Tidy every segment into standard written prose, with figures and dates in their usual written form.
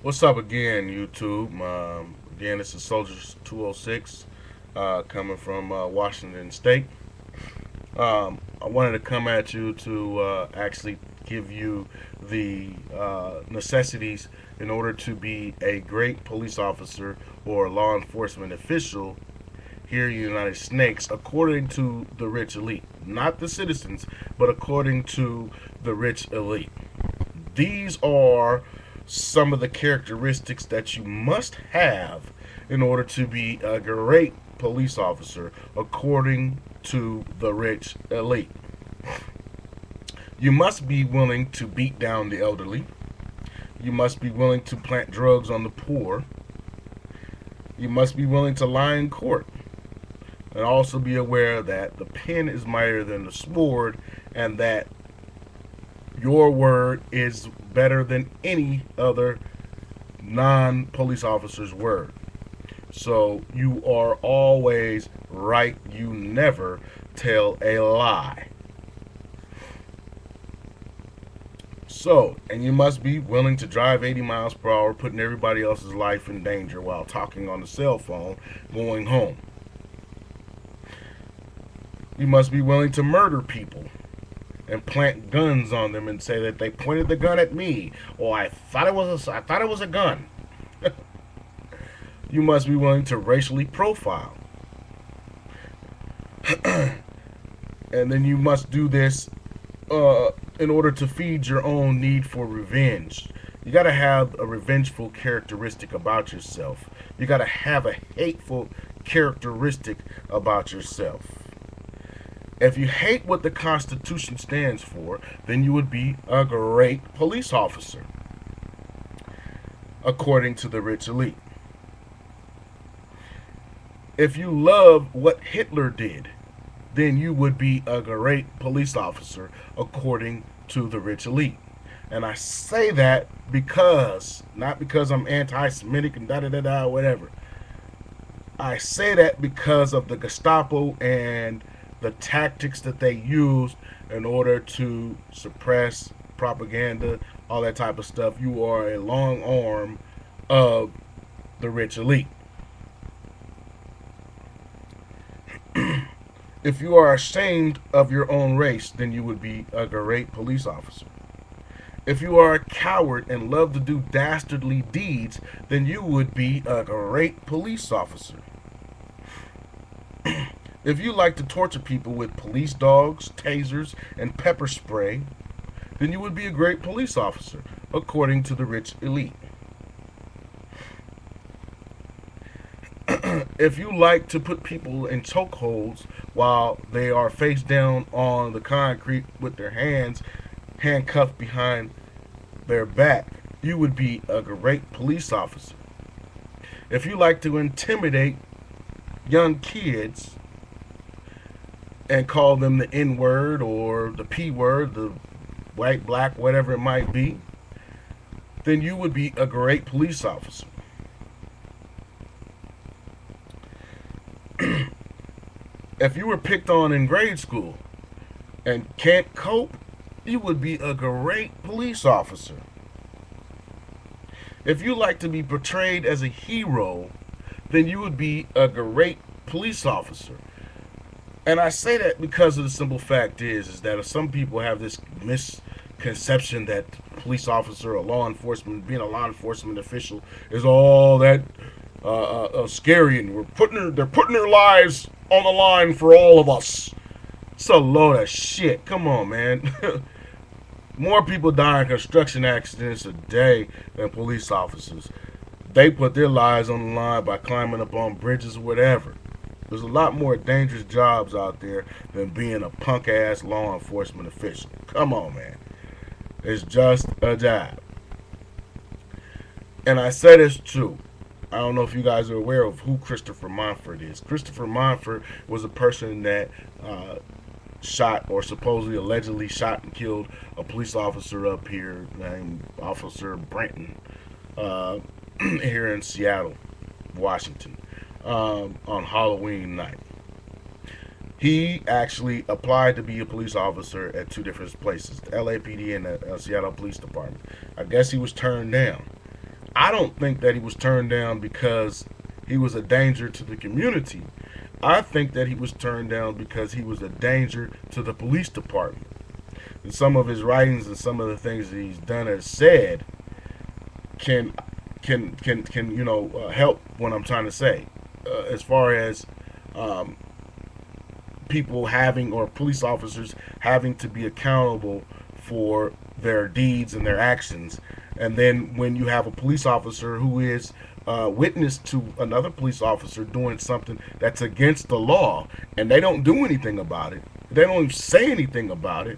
What's up again, YouTube? Again, this is soldier206 coming from Washington State. I wanted to come at you to actually give you the necessities in order to be a great police officer or law enforcement official here in the United States, according to the rich elite. Not the citizens, but according to the rich elite. These are some of the characteristics that you must have in order to be a great police officer, according to the rich elite. You must be willing to beat down the elderly. You must be willing to plant drugs on the poor. You must be willing to lie in court. And also be aware that the pen is mightier than the sword, and that your word is better than any other non police officer's word. So you are always right. You never tell a lie. So, and you must be willing to drive 80 miles per hour, putting everybody else's life in danger while talking on the cell phone going home. You must be willing to murder people and plant guns on them and say that they pointed the gun at me, or I thought it was a gun. You must be willing to racially profile. And then you must do this in order to feed your own need for revenge. You got to have a revengeful characteristic about yourself. You got to have a hateful characteristic about yourself. If you hate what the Constitution stands for, then you would be a great police officer, according to the rich elite. If you love what Hitler did, then you would be a great police officer, according to the rich elite. And I say that because, not because I'm anti Semitic and da da da da, whatever. I say that because of the Gestapo and the tactics that they used in order to suppress propaganda, all that type of stuff. You are a long arm of the rich elite. If you are ashamed of your own race, then you would be a great police officer. If you are a coward and love to do dastardly deeds, then you would be a great police officer. If you like to torture people with police dogs, tasers, and pepper spray, then you would be a great police officer, according to the rich elite. If you like to put people in chokeholds while they are face down on the concrete with their hands handcuffed behind their back, you would be a great police officer. If you like to intimidate young kids and call them the N word or the P word, the white, black, whatever it might be, then you would be a great police officer. If you were picked on in grade school and can't cope, you would be a great police officer. If you like to be portrayed as a hero, then you would be a great police officer. And I say that because of the simple fact is that some people have this misconception that police officer or law enforcement, being a law enforcement official, is all that scary, and they're putting their lives on the line for all of us. It's a load of shit. Come on, man. More people die in construction accidents a day than police officers. They put their lives on the line by climbing up on bridges or whatever. There's a lot more dangerous jobs out there than being a punk ass law enforcement official. Come on, man. It's just a job. And I say this too. I don't know if you guys are aware of who Christopher Monfort is. Christopher Monfort was a person that shot, or supposedly allegedly shot and killed, a police officer up here named Officer Brenton here in Seattle, Washington, on Halloween night. He actually applied to be a police officer at two different places, the LAPD and the Seattle Police Department. I guess he was turned down. I don't think that he was turned down because he was a danger to the community. I think that he was turned down because he was a danger to the police department. And some of his writings and some of the things that he's done or said can help what I'm trying to say, as far as um, people having, or police officers having to be accountable for their deeds and their actions. And then when you have a police officer who is witness to another police officer doing something that's against the law, and they don't do anything about it, they don't even say anything about it,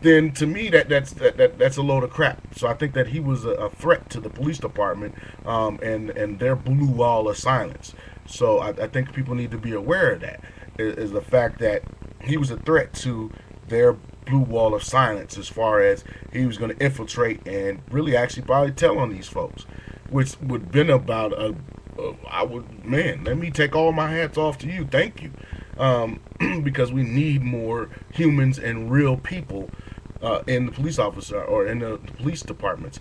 then to me that's a load of crap. So I think that he was a threat to the police department, and their blue wall of silence. So I think people need to be aware of that. Is the fact that he was a threat to their blue wall of silence, as far as he was going to infiltrate and really actually probably tell on these folks, which would have been about let me take all my hats off to you, thank you, because we need more humans and real people in the police officer, or in the police departments.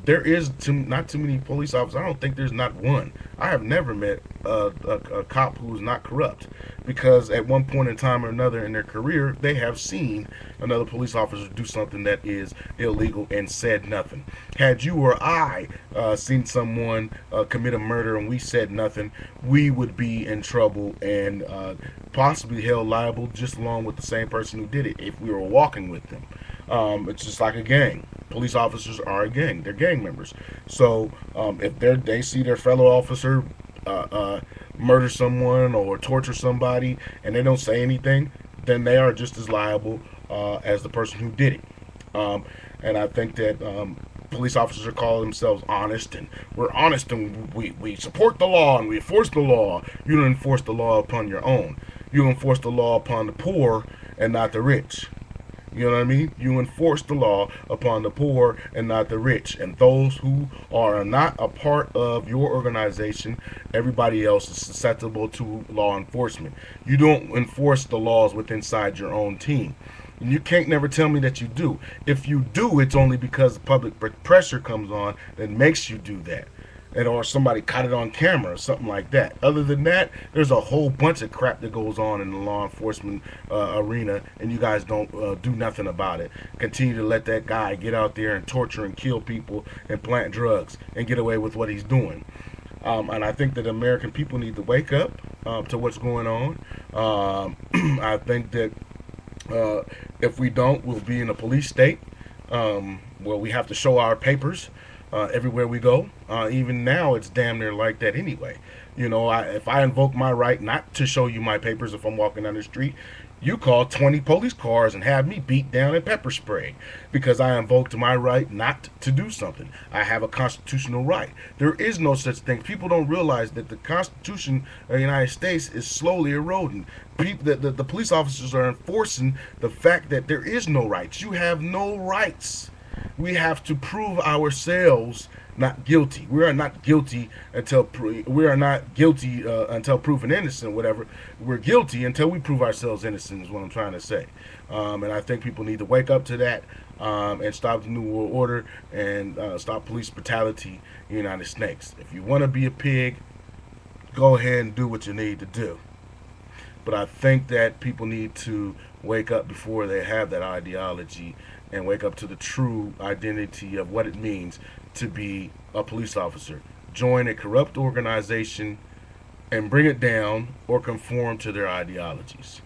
There is not too many police officers. I don't think there's not one. I have never met a cop who is not corrupt, because at one point in time or another in their career, they have seen another police officer do something that is illegal and said nothing. Had you or I seen someone commit a murder and we said nothing, we would be in trouble and possibly held liable just along with the same person who did it if we were walking with them. It's just like a gang. Police officers are a gang. They're gang members. So if they see their fellow officer murder someone or torture somebody and they don't say anything, then they are just as liable as the person who did it. And I think that police officers are calling themselves honest, and we're honest, and we support the law and we enforce the law. You don't enforce the law upon your own. You enforce the law upon the poor and not the rich. You know what I mean? You enforce the law upon the poor and not the rich. And those who are not a part of your organization, everybody else is susceptible to law enforcement. You don't enforce the laws within inside your own team. And you can't never tell me that you do. If you do, it's only because public pressure comes on that makes you do that. And or somebody caught it on camera or something like that. Other than that, there's a whole bunch of crap that goes on in the law enforcement arena, and you guys don't do nothing about it. Continue to let that guy get out there and torture and kill people and plant drugs and get away with what he's doing. And I think that American people need to wake up to what's going on. I think that if we don't, we'll be in a police state where we have to show our papers everywhere we go. Even now, it's damn near like that anyway. You know, if I invoke my right not to show you my papers if I'm walking down the street, you call 20 police cars and have me beat down and pepper sprayed because I invoked my right not to do something. I have a constitutional right. There is no such thing. People don't realize that the Constitution of the United States is slowly eroding. The police officers are enforcing the fact that there is no rights. You have no rights. We have to prove ourselves not guilty. We are not guilty until until proven innocent. Whatever, we're guilty until we prove ourselves innocent. Is what I'm trying to say. And I think people need to wake up to that and stop the New World Order and stop police brutality in the United States. If you want to be a pig, go ahead and do what you need to do. But I think that people need to wake up before they have that ideology and wake up to the true identity of what it means to be a police officer. Join a corrupt organization and bring it down or conform to their ideologies.